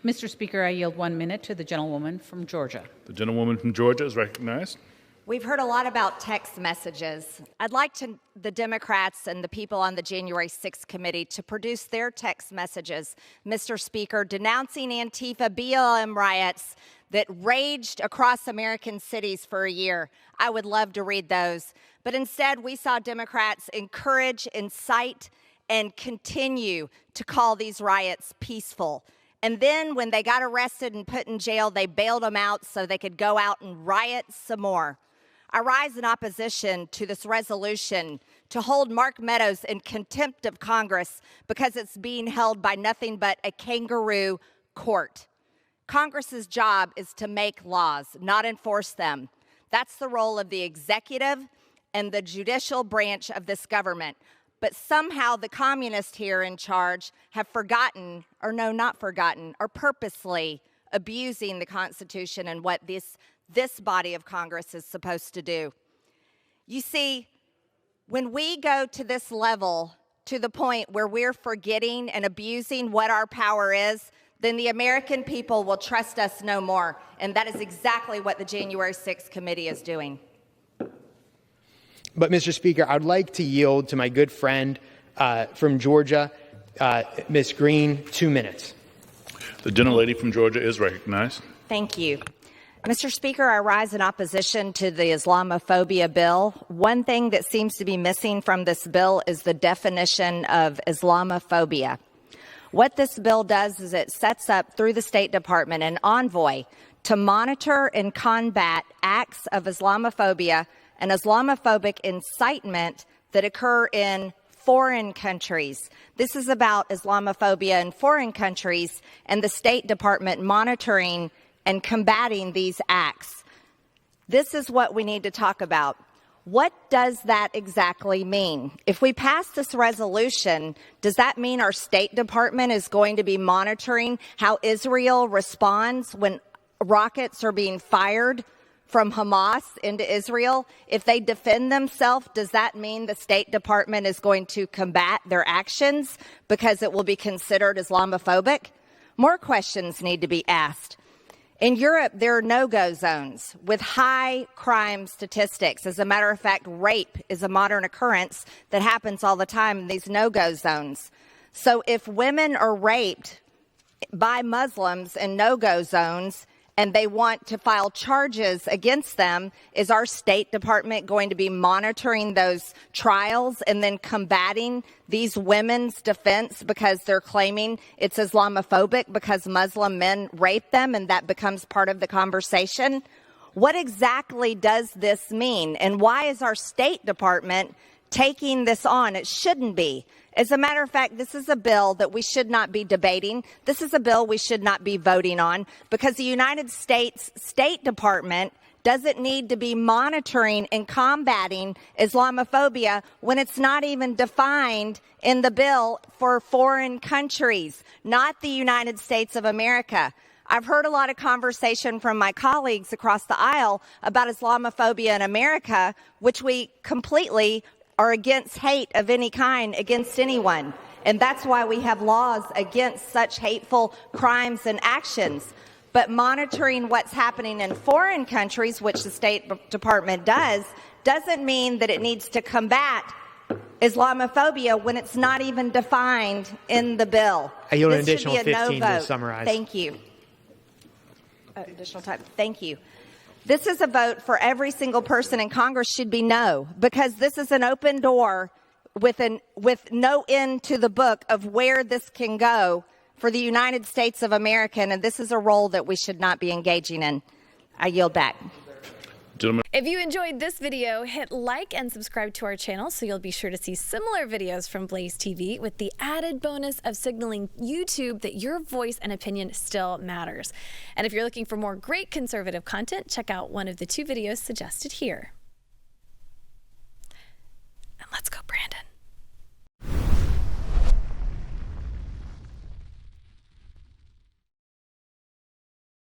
Mr. Speaker, I yield 1 minute to the gentlewoman from Georgia. The gentlewoman from Georgia is recognized. We've heard a lot about text messages. I'd like the Democrats and the people on the January 6th committee to produce their text messages, Mr. Speaker, denouncing Antifa BLM riots that raged across American cities for a year. I would love to read those. But instead, we saw Democrats encourage, incite, and continue to call these riots peaceful. And then when they got arrested and put in jail, they bailed them out so they could go out and riot some more. I rise in opposition to this resolution to hold Mark Meadows in contempt of Congress because it's being held by nothing but a kangaroo court. Congress's job is to make laws, not enforce them. That's the role of the executive and the judicial branch of this government. But somehow the communists here in charge have forgotten, or no, not forgotten, are purposely abusing the Constitution and what this body of Congress is supposed to do. You see, when we go to this level, to the point where we're forgetting and abusing what our power is, then the American people will trust us no more. And that is exactly what the January 6th committee is doing. But, Mr. Speaker, I'd like to yield to my good friend from Georgia, Ms. Green, 2 minutes. The gentlelady from Georgia is recognized. Thank you. Mr. Speaker, I rise in opposition to the Islamophobia bill. One thing that seems to be missing from this bill is the definition of Islamophobia. What this bill does is it sets up, through the State Department, an envoy to monitor and combat acts of Islamophobia and Islamophobic incitement that occur in foreign countries. This is about Islamophobia in foreign countries and the State Department monitoring and combating these acts. This is what we need to talk about. What does that exactly mean? If we pass this resolution, does that mean our State Department is going to be monitoring how Israel responds when rockets are being fired from Hamas into Israel? If they defend themselves, does that mean the State Department is going to combat their actions because it will be considered Islamophobic? More questions need to be asked. In Europe, there are no-go zones with high crime statistics. As a matter of fact, rape is a modern occurrence that happens all the time in these no-go zones. So if women are raped by Muslims in no-go zones and they want to file charges against them, is our State Department going to be monitoring those trials and then combating these women's defense because they're claiming it's Islamophobic because Muslim men rape them, and that becomes part of the conversation? What exactly does this mean, and why is our State Department taking this on? It shouldn't be. As a matter of fact, this is a bill that we should not be debating. This is a bill we should not be voting on because the United States State Department doesn't need to be monitoring and combating Islamophobia when it's not even defined in the bill for foreign countries, not the United States of America. I've heard a lot of conversation from my colleagues across the aisle about Islamophobia in America, which we completely are against hate of any kind against anyone. And that's why we have laws against such hateful crimes and actions. But monitoring what's happening in foreign countries, which the State Department does, doesn't mean that it needs to combat Islamophobia when it's not even defined in the bill. I yield an This should additional be a no 15 to vote. summarize. Thank you. Additional time. Thank you. This is a vote for every single person in Congress should be no, because this is an open door with no end to the book of where this can go for the United States of America, and this is a role that we should not be engaging in. I yield back. Gentlemen. If you enjoyed this video, hit like and subscribe to our channel so you'll be sure to see similar videos from BlazeTV with the added bonus of signaling YouTube that your voice and opinion still matters. And if you're looking for more great conservative content, check out one of the 2 videos suggested here.